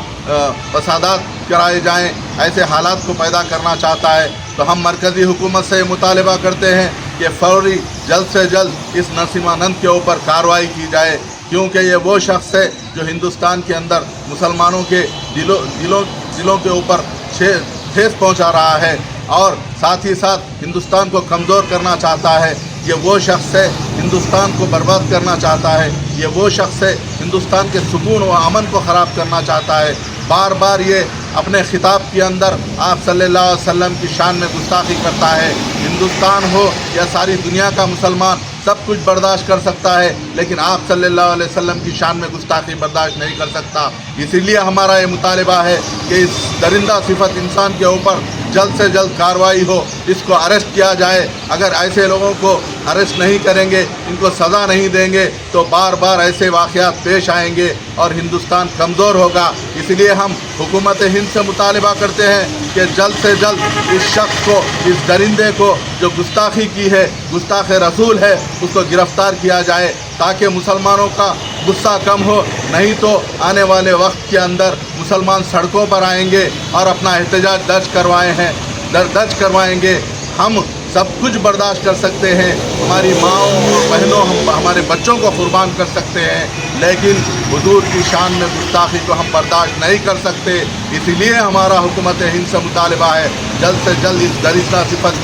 फसादात कराए जाएँ, ऐसे हालात को पैदा करना चाहता है। तो हम मरकज़ी हुकूमत से मुतालबा करते हैं कि फौरी जल्द से जल्द इस नरसिम्हानंद के ऊपर कार्रवाई की जाए, क्योंकि ये वो शख्स है जो हिंदुस्तान के अंदर मुसलमानों के दिलों के ऊपर ठेस पहुंचा रहा है और साथ ही साथ हिंदुस्तान को कमज़ोर करना चाहता है। ये वो शख्स है हिंदुस्तान को बर्बाद करना चाहता है। ये वो शख्स है हिंदुस्तान के सुकून व अमन को ख़राब करना चाहता है। बार बार ये अपने खिताब के अंदर आप सल्लल्लाहु अलैहि वसल्लम की शान में गुस्ताखी करता है। हिंदुस्तान हो या सारी दुनिया का मुसलमान सब कुछ बर्दाश्त कर सकता है, लेकिन आप सल्लल्लाहु अलैहि वसल्लम की शान में गुस्ताखी बर्दाश्त नहीं कर सकता। इसीलिए हमारा ये मुतालबा है कि इस दरिंदा सिफत इंसान के ऊपर जल्द से जल्द कार्रवाई हो, इसको अरेस्ट किया जाए। अगर ऐसे लोगों को अरेस्ट नहीं करेंगे, इनको सज़ा नहीं देंगे, तो बार बार ऐसे वाक़यात पेश आएंगे और हिंदुस्तान कमज़ोर होगा। इसलिए हम हुकूमत हिंद से मुतालबा करते हैं कि जल्द से जल्द इस शख्स को, इस दरिंदे को जो गुस्ताखी की है, गुस्ताख रसूल है, उसको गिरफ़्तार किया जाए ताकि मुसलमानों का गुस्सा कम हो। नहीं तो आने वाले वक्त के अंदर मुसलमान सड़कों पर आएंगे और अपना एहतजाज दर्ज करवाएंगे। हम सब कुछ बर्दाश्त कर सकते हैं, हमारी माँओं और बहनों हमारे बच्चों को कुर्बान कर सकते हैं, लेकिन हुजूर की शान में गुस्ताखी को हम बर्दाश्त नहीं कर सकते। इसीलिए हमारा हुकूमत हिंद से मुतालबा है जल्द से जल्द इस दरिंदा सिफत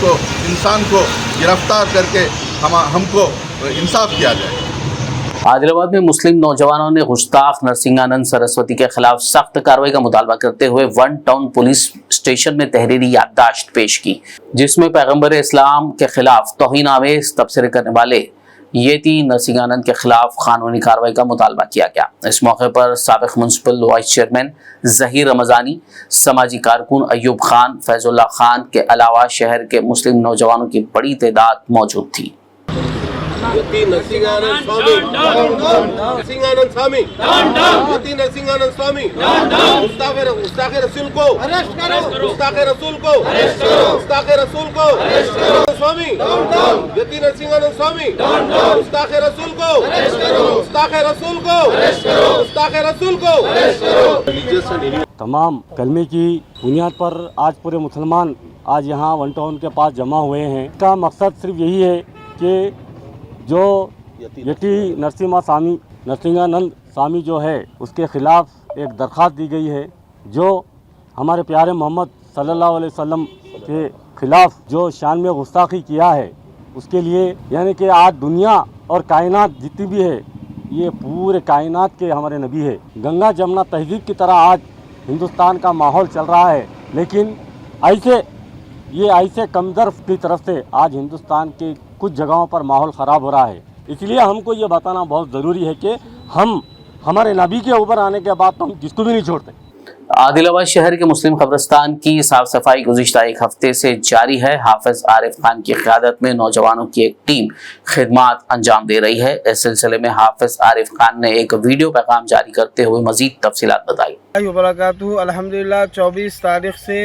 को, इंसान को गिरफ्तार करके हमको इंसाफ किया जाए। आदिलाबाद में मुस्लिम नौजवानों ने गुस्ताख नरसिंहानंद सरस्वती के खिलाफ सख्त कार्रवाई का मुतालबा करते हुए वन टाउन पुलिस स्टेशन में तहरीरी याददाश्त पेश की, जिसमें पैगम्बर इस्लाम के खिलाफ तौहीन आमेज तबसरे करने वाले येती नरसिंहानंद के खिलाफ कानूनी कार्रवाई का मुतालबा किया गया। इस मौके पर साबिक municipal vice chairman Zaheer Ramzani, समाजी कारकुन अयूब खान, फैजुल्ला खान के अलावा शहर के मुस्लिम नौजवानों की बड़ी तादाद मौजूद थी। नरसिंहानंद स्वामी, नरसिंहानंद स्वामी, गुस्ताख रसूल को अरेस्ट करो, गुस्ताख रसूल को अरेस्ट करो, गुस्ताख रसूल को अरेस्ट करो, स्वामी नरसिंहानंद स्वामी, गुस्ताख रसूल को अरेस्ट करो, गुस्ताख रसूल को अरेस्ट करो, गुस्ताख रसूल को अरेस्ट करो। तमाम कलमे की बुनियाद पर आज पूरे मुसलमान आज यहाँ वन टाउन के पास जमा हुए हैं। इसका मकसद सिर्फ यही है कि जो यती नरसिंहानंद स्वामी जो है उसके ख़िलाफ़ एक दरख्वास्त दी गई है, जो हमारे प्यारे मोहम्मद सल्लल्लाहु अलैहि वसल्लम के ख़िलाफ़ जो शान में गुस्ताखी किया है, उसके लिए यानी कि आज दुनिया और कायनात जितनी भी है ये पूरे कायनात के हमारे नबी है। गंगा जमुना तहजीब की तरह आज हिंदुस्तान का माहौल चल रहा है, लेकिन ऐसे कमज़र की तरफ से आज हिंदुस्तान के कुछ जगहों पर माहौल ख़राब हो रहा है। इसलिए हमको ये बताना बहुत ज़रूरी है कि हम हमारे नबी के ऊपर आने के बाद तो हम किसको भी नहीं छोड़ते। आदिलाबाद शहर के मुस्लिम कब्रिस्तान की साफ सफाई गुज़िश्ता एक हफ्ते से जारी है। हाफिज आरिफ खान की क़यादत में नौजवानों की एक टीम खिदमात अंजाम दे रही है। इस सिलसिले में हाफिज आरिफ खान ने एक वीडियो पैगाम जारी करते हुए मजीद तफसीलात बताई। अल्हम्दुलिल्लाह 24 तारीख से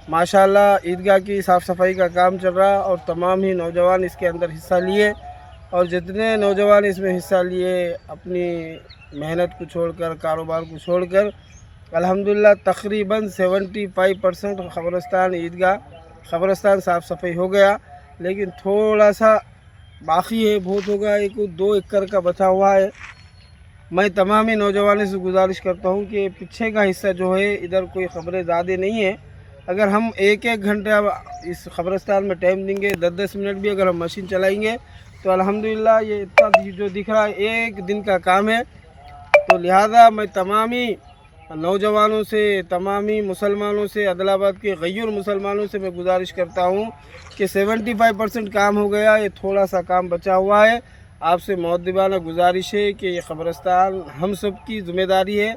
माशाल्लाह ईदगाह की साफ़ सफाई का काम चल रहा और तमाम ही नौजवान इसके अंदर हिस्सा लिए, और जितने नौजवान इसमें हिस्सा लिए अपनी मेहनत को छोड़कर, कारोबार को छोड़कर, अल्हम्दुलिल्लाह तकरीबन 75% ख़बरस्तान साफ़ सफाई हो गया। लेकिन थोड़ा सा बाकी है, बहुत होगा, 1-2 एकड़ का बचा हुआ है। मैं तमाम ही नौजवानों से गुजारिश करता हूँ कि पीछे का हिस्सा जो है इधर कोई ख़बरें ज़्यादा नहीं है, अगर हम 1-1 घंटा इस ख़बरस्तान में टाइम देंगे, 10-10 मिनट भी अगर हम मशीन चलाएंगे तो अल्हम्दुलिल्लाह ये इतना जो दिख रहा है एक दिन का काम है। तो लिहाजा मैं तमामी नौजवानों से, तमामी मुसलमानों से, आदिलाबाद के गैर मुसलमानों से मैं गुजारिश करता हूँ कि 75% काम हो गया, ये थोड़ा सा काम बचा हुआ है। आपसे मुअद्दिबाना गुजारिश है कि ये ख़बरस्तान हम सब की ज़िम्मेदारी है।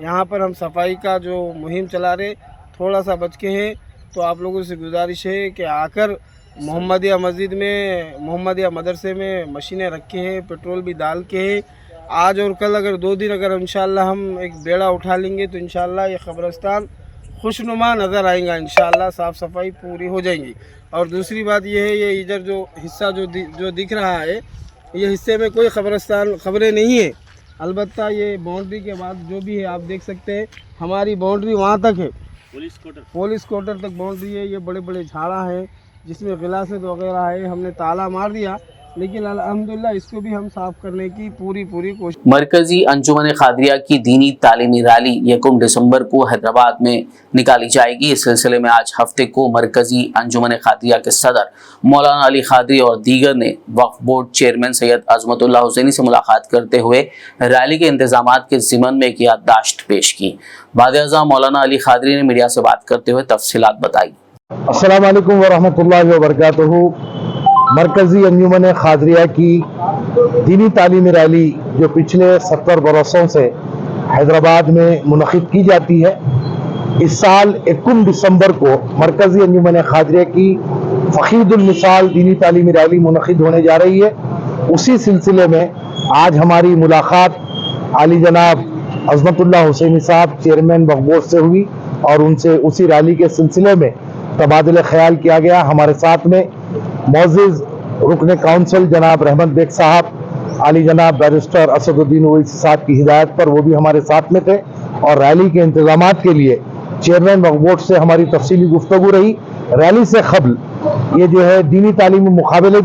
यहाँ पर हम सफाई का जो मुहिम चला रहे थोड़ा सा बच के हैं, तो आप लोगों से गुजारिश है कि आकर मोहम्मदिया मस्जिद में, मोहम्मदिया मदरसे में मशीनें रखे हैं, पेट्रोल भी डाल के हैं। आज और कल अगर 2 दिन अगर इंशाअल्लाह हम एक बेड़ा उठा लेंगे तो इंशाअल्लाह ये ख़बरस्तान खुशनुमा नज़र आएगा, इंशाअल्लाह साफ़ सफाई पूरी हो जाएंगी। और दूसरी बात ये है, ये इधर जो हिस्सा जो दिख रहा है, ये हिस्से में कोई खबरें नहीं है। अलबत्ता ये बाउंड्री के बाद जो भी है आप देख सकते हैं, हमारी बाउंड्री वहाँ तक है, पुलिस क्वार्टर तक बाउंड्री है। ये बड़े बड़े झाड़ा है जिसमें गिलासेत वगैरह है, हमने ताला मार दिया, लेकिन अल्हम्दुलिल्लाह इसको भी हम साफ करने की पूरी कोशिश। मरकजी अंजुमन खादरिया की दीनी तालीमी रैली 1 दिसंबर को हैदराबाद में निकाली जाएगी। इस सिलसिले में आज हफ्ते को मरकजी अंजुमन खादरिया के सदर मौलाना अली खादरी और दीगर ने वक्फ बोर्ड चेयरमैन सैयद अजमतुल्लाह हुसैनी से मुलाकात करते हुए रैली के इंतजामात के ज़िमन में एक याददाश्त पेश की। वज़ीर-ए-आज़म मौलाना अली खादरी ने मीडिया से बात करते हुए तफसीलात बताई। अस्सलाम वालेकुम व रहमतुल्लाहि व बरकातुहू। मरकज़ी अंजुमन खादरिया की दीनी तालीमी रैली जो पिछले 70 बरसों से हैदराबाद में मुनक़िद की जाती है, इस साल 1 दिसंबर को मरकज़ी अंजुमन खादरिया की फ़ख़ीदुल मिसाल दीनी तालीमी रैली मुनक़िद होने जा रही है। उसी सिलसिले में आज हमारी मुलाकात आली जनाब अज़मतुल्लाह हुसैनी साहब चेयरमैन वक्फ बोर्ड से हुई और उनसे उसी रैली के सिलसिले में तबादला ख्याल किया गया। हमारे साथ में मौजूद रुकन काउंसिल जनाब रहमत बेग साहब, आली जनाब बैरिस्टर असदुद्दीन ओवैसी साहब की हिदायत पर वो भी हमारे साथ में थे, और रैली के इंतजामात के लिए चेयरमैन वक्फ बोर्ड से हमारी तफसीली गुफ्तगू रही। रैली से क़ब्ल ये जो है दीनी तालीमी मुकाबलों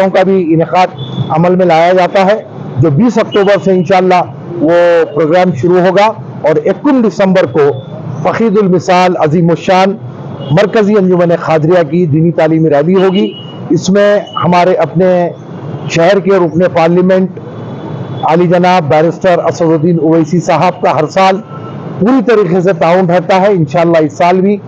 का भी इनेकाद अमल में लाया जाता है, जो 20 अक्टूबर से इंशाअल्लाह वो प्रोग्राम शुरू होगा, और 1 दिसंबर को फ़ख़ीदुल मिसाल अज़ीमुश्शान मरकज़ी अंजुमन खादरिया की दीनी तालीमी रैली होगी। इसमें हमारे अपने शहर के रुकन पार्लियामेंट आली जनाब बैरिस्टर असदुद्दीन ओवैसी साहब का हर साल पूरी तरीके से ताउन रहता है। इंशाअल्लाह इस साल भी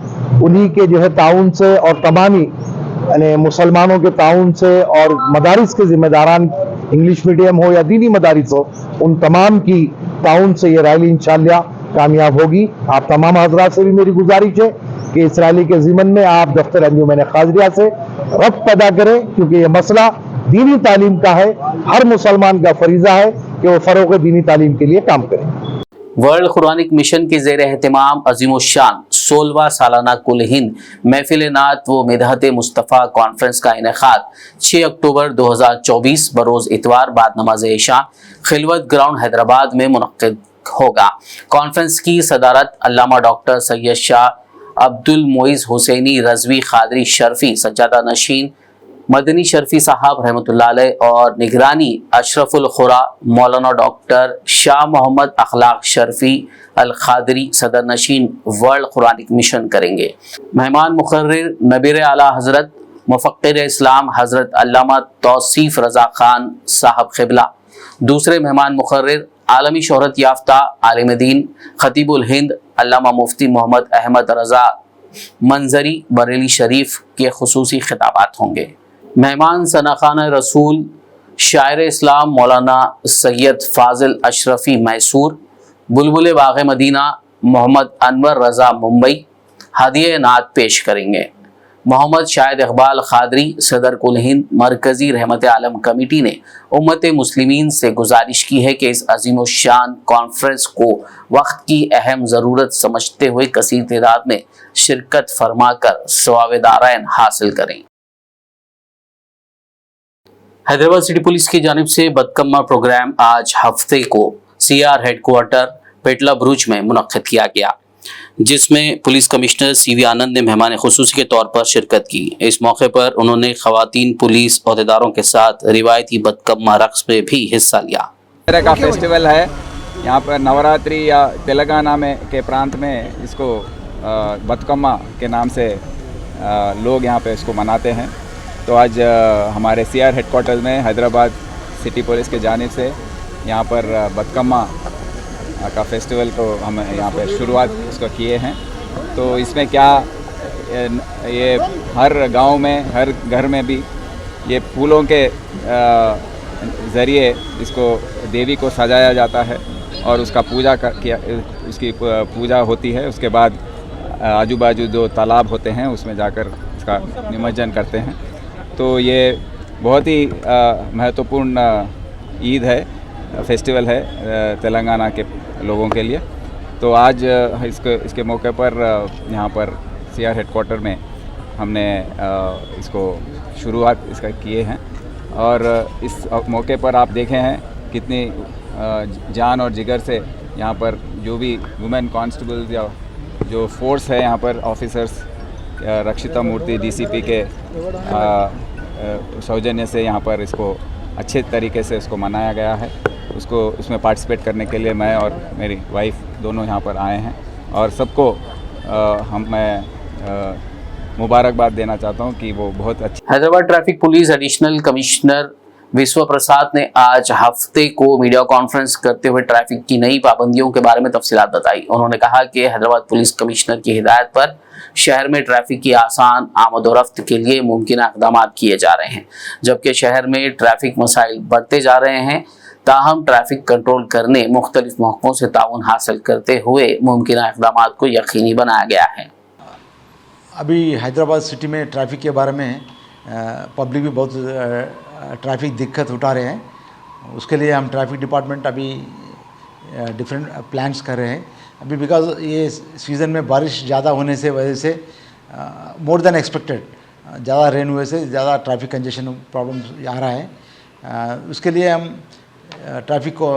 उन्हीं के जो है ताउन से और तमामी यानी मुसलमानों के ताउन से और मदारिस के ज़िम्मेदारान, इंग्लिश मीडियम हो या दीनी मदारिस हो, उन तमाम की ताउन से ये रैली इंशाअल्लाह कामयाब होगी। आप तमाम हज़रात से भी मेरी गुजारिश है कि इस रैली के ज़िमन में आप दफ्तर अंजुमन खादरिया से रब्त पैदा करें, क्योंकि ये मसला दीनी तालीम का है। हर मुसलमान का फरीज़ा है कि वो फ़रोग़ दीनी तालीम के लिए काम करें। वर्ल्ड कुरानिक मिशन के ज़ेर एहतमाम अज़ीमुश्शान 16वां सालाना कुल हिंद महफिल नात व मिदहत मुस्तफ़ा कॉन्फ्रेंस का इनेकाद 6 अक्टूबर 2024 बरोज़ इतवार बाद नमाज इशा खिलवत ग्राउंड हैदराबाद में मुनक़्क़िद होगा। कॉन्फ्रेंस की सदारत अल्लामा डॉक्टर सैयद शाह अब्दुल मोइज़ हुसैनी रज़वी खादरी शर्फी सज्जादा नशीन मदनी शर्फी साहब रहमतुल्लाह अलैह और निगरानी अशरफुल खुरा मौलाना डॉक्टर शाह मोहम्मद अखलाक शर्फी अल खादरी सदर नशीन वर्ल्ड कुरानिक मिशन करेंगे। मेहमान मुकर्रिर नबीर आला हज़रत मुफ़क्किर इस्लाम हज़रत अल्लामा तौसीफ़ रज़ा खान साहब क़िबला, दूसरे मेहमान मुकर्रर आलमी शोहरत याफ्ता आलिम दीन खतीबुल हिंद अल्लामा मुफ्ती मोहम्मद अहमद रज़ा मंजरी बरेली शरीफ के खुसूसी खिताबात होंगे। मेहमान सनाखाना रसूल शायर इस्लाम मौलाना सैयद फाजिल अशरफी मैसूर, बुलबुल बाग़ मदीना मोहम्मद अनवर रज़ा मुंबई हदिया नात पेश करेंगे। मोहम्मद शाहिद इकबाल खादरी सदर कुल हिंद मरकज़ी रहमत आलम कमेटी ने उम्मत मुस्लिमीन से गुजारिश की है कि इस अजीम शान कॉन्फ्रेंस को वक्त की अहम ज़रूरत समझते हुए कसीर तादाद में शिरकत फरमाकर सवाब दारैन हासिल करें। हैदराबाद सिटी पुलिस की जानिब से बदकम्मा प्रोग्राम आज हफ्ते को CR हेडक्वार्टर पेटला बुरुज में मुनक्किद किया गया, जिसमें पुलिस कमिश्नर CV आनंद ने मेहमान खुसूसी के तौर पर शिरकत की। इस मौके पर उन्होंने खवातीन पुलिस अहदेदारों के साथ रिवायती बदकम्मा रक़्स में भी हिस्सा लिया। का फेस्टिवल है यहाँ पर नवरात्रि या तेलंगाना में के प्रांत में इसको बदकम्मा के नाम से लोग यहाँ पे इसको मनाते हैं। तो आज हमारे CR हेडक्वार्टर्स में हैदराबाद सिटी पुलिस के जानिब से यहाँ पर बदकम्मा का फेस्टिवल को हम यहाँ पे शुरुआत इसको किए हैं। तो इसमें क्या ये हर गांव में हर घर में भी ये फूलों के ज़रिए इसको देवी को सजाया जाता है और उसका उसकी पूजा होती है। उसके बाद आजू बाजू जो तालाब होते हैं उसमें जाकर इसका निमज्जन करते हैं। तो ये बहुत ही महत्वपूर्ण ईद है, फेस्टिवल है तेलंगाना के लोगों के लिए। तो आज इसके मौके पर यहाँ पर CR हेडक्वार्टर में हमने इसको शुरुआत इसका किए हैं और इस मौके पर आप देखे हैं कितनी जान और जिगर से यहाँ पर जो भी वुमेन कांस्टेबल्स या जो फोर्स है यहाँ पर ऑफिसर्स रक्षिता मूर्ति DCP के सौजन्य से यहाँ पर इसको अच्छे तरीके से इसको मनाया गया है। उसमें पार्टिसिपेट करने के लिए मैं और मेरी वाइफ दोनों यहाँ पर आए हैं और सबको मैं मुबारकबाद देना चाहता हूँ कि वो बहुत अच्छी। Hyderabad traffic police additional commissioner विश्व प्रसाद ने आज हफ्ते को मीडिया कॉन्फ्रेंस करते हुए ट्रैफिक की नई पाबंदियों के बारे में तफसीलात बताई। उन्होंने कहा कि हैदराबाद पुलिस कमिश्नर की हिदायत पर शहर में ट्रैफिक की आसान आमदोरफ्त के लिए मुमकिन इक़दाम किए जा रहे हैं, जबकि शहर में ट्रैफिक मसाइल बढ़ते जा रहे हैं। ताहम ट्रैफिक कंट्रोल करने मुख्तलिफ महकमों से ताउन हासिल करते हुए मुमकिन इक़दाम को यकीनी बनाया गया है। अभी हैदराबाद सिटी में ट्रैफिक के बारे में पब्लिक भी बहुत ट्रैफिक दिक्कत उठा रहे हैं। उसके लिए हम ट्रैफिक डिपार्टमेंट अभी डिफरेंट प्लान्स कर रहे हैं। अभी बिकॉज ये सीज़न में बारिश ज़्यादा होने से वजह से मोर देन एक्सपेक्टेड ज़्यादा रेन हुए से ज़्यादा ट्रैफिक कंजेशन प्रॉब्लम आ रहा है। उसके लिए हम ट्रैफिक को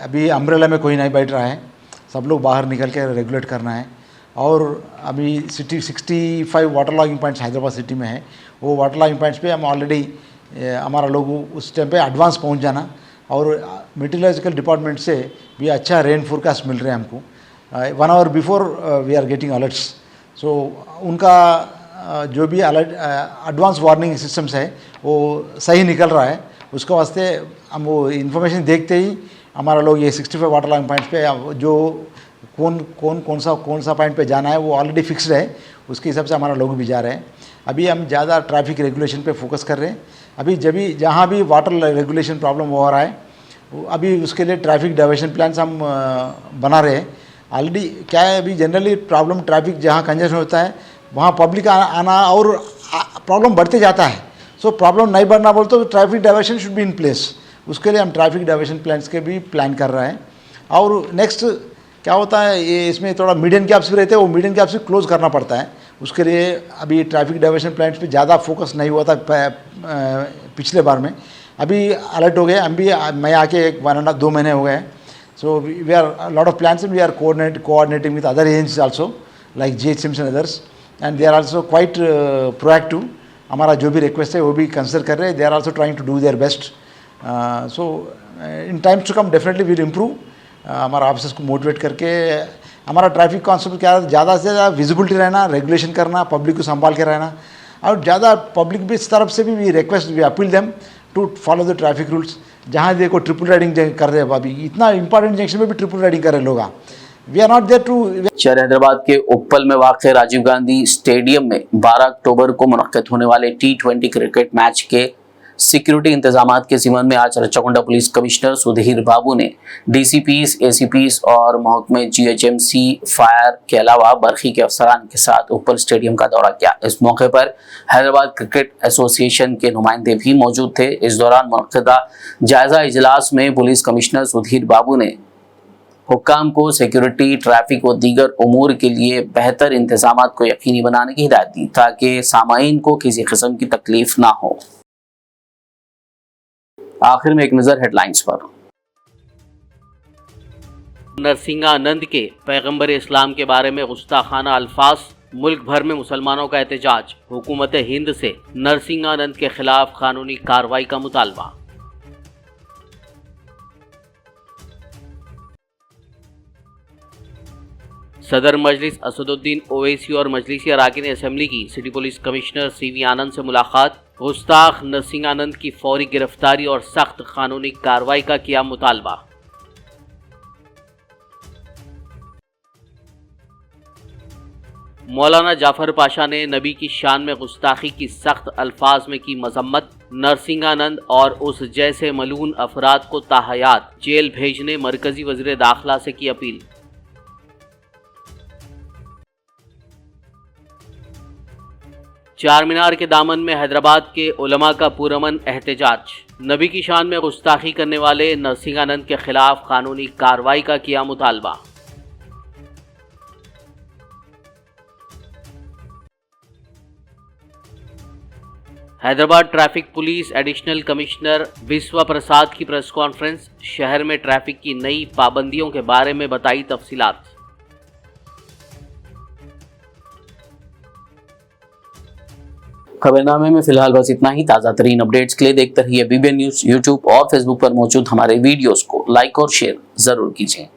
अभी अम्ब्रेला में कोई नहीं बैठ रहा है, सब लोग बाहर निकल के रेगुलेट करना है। और अभी city 65 water logging points Hyderabad city में है। वो वाटर लॉगिंग पॉइंट्स पे हम ऑलरेडी हमारा लोग उस टाइम पे एडवांस पहुंच जाना और मेटीरियोलॉजिकल डिपार्टमेंट से भी अच्छा रेन फोरकास्ट मिल रहे हैं हमको 1 hour before we are getting alerts. So उनका जो भी अलर्ट एडवांस वार्निंग सिस्टम्स है वो सही निकल रहा है। उसके वास्ते हम वो इन्फॉर्मेशन देखते ही हमारा लोग ये 65 वाटर लॉगिंग पॉइंट्स पे जो कौन सा पॉइंट पे जाना है वो ऑलरेडी फिक्स्ड है, उसके हिसाब से हमारा लोग भी जा रहे हैं। अभी हम ज़्यादा ट्रैफिक रेगुलेशन पे फोकस कर रहे हैं। अभी जहाँ भी वाटर रेगुलेशन प्रॉब्लम हो रहा है अभी उसके लिए ट्रैफिक डाइवर्शन प्लान्स हम बना रहे हैं। ऑलरेडी क्या है, अभी जनरली प्रॉब्लम ट्रैफिक जहाँ कंजेशन होता है वहाँ पब्लिक आना और प्रॉब्लम बढ़ते जाता है। सो प्रॉब्लम नहीं बढ़ना बोल तो traffic diversion should be in place. उसके लिए हम ट्रैफिक डाइवर्शन प्लान्स के भी प्लान कर रहे हैं। और नेक्स्ट क्या होता है, ये इसमें थोड़ा मीडियन गैप्स भी रहते हैं, वो मीडियन गैप्स भी क्लोज करना पड़ता है। उसके लिए अभी ट्रैफिक डाइवर्शन प्लान्स पे ज़्यादा फोकस नहीं हुआ था पिछले बार में। अभी अलर्ट हो गए, हम भी मैं आके 1.5-2 महीने हो गए। So we are lot of plans and we are coordinating with other agencies also like GHMC and others and they are also quite proactive. हमारा जो भी रिक्वेस्ट है वो भी कंसिडर कर रहे हैं। They are also trying to do their best. So in times to come definitely will improve. हमारा ऑफिसर्स को मोटिवेट करके हमारा ट्रैफिक कॉन्सेप्ट क्या है, ज़्यादा से ज़्यादा विजिबिलिटी रहना, रेगुलेशन करना, पब्लिक को संभाल के रहना और ज़्यादा पब्लिक भी इस तरफ से भी request we appeal them to follow the traffic rules. जहाँ देखो ट्रिपल राइडिंग कर रहे हैं, अभी इतना इंपॉर्टेंट जंक्शन में भी ट्रिपल राइडिंग कर रहे हैं लोग। We are not there too. शहर हैदराबाद के उप्पल में वाक़ राजीव गांधी स्टेडियम में 12 अक्टूबर को मुनक़्क़िद होने वाले T20 क्रिकेट मैच के सिक्योरिटी इंतजामात के ज़िम्मन में आज रच्चाकुंडा पुलिस कमिश्नर सुधीर बाबू ने DCPs, ACPs और महकमे GHMC फायर के अलावा बरखी के अफसरान के साथ उप्पल स्टेडियम का दौरा किया। इस मौके पर हैदराबाद क्रिकेट एसोसिएशन के नुमाइंदे भी मौजूद थे। इस दौरान मुनक़्क़िदा जायज़ा इजलास में पुलिस कमिश्नर सुधीर बाबू ने हुक्काम को सिक्योरिटी, ट्रैफिक और दीगर उमूर के लिए बेहतर इंतजामात को यकीनी बनाने की हिदायत दी ताकि सामाईन को किसी किस्म की तकलीफ ना हो। आखिर में एक नजर हेडलाइंस पर। नरसिंहानंद के पैगंबर इस्लाम के बारे में गुस्ताखाना अल्फाज, मुल्क भर में मुसलमानों का एहतजाज। हुकूमत हिंद से नरसिंहानंद के खिलाफ कानूनी कार्रवाई का मुतालबा। सदर मजलिस असदुद्दीन ओवैसी और मजलिसी अरकान असम्बली की सिटी पुलिस कमिश्नर CV आनंद से मुलाकात। गुस्ताख नरसिंहानंद की फौरी गिरफ्तारी और सख्त कानूनी कार्रवाई का किया मुतालबा। मौलाना जाफर पाशा ने नबी की शान में गुस्ताखी की सख्त अल्फाज में की मजम्मत। नरसिंहानंद और उस जैसे मलून अफराद को ताहयात जेल भेजने मरकजी वज़ीर दाखिला से की अपील। चार मीनार के दामन में हैदराबाद के उलमा का पुरअमन एहतजाज। नबी की शान में गुस्ताखी करने वाले नरसिंहानंद के खिलाफ कानूनी कार्रवाई का किया मुतालबा। Hyderabad traffic police additional commissioner विश्वा प्रसाद की प्रेस कॉन्फ्रेंस। शहर में ट्रैफिक की नई पाबंदियों के बारे में बताई तफसीलात। खबरनामे में फिलहाल बस इतना ही। ताज़ा तरीन अपडेट्स के लिए देखते रहिए BBN न्यूज़। यूट्यूब और फेसबुक पर मौजूद हमारे वीडियोस को लाइक और शेयर जरूर कीजिए।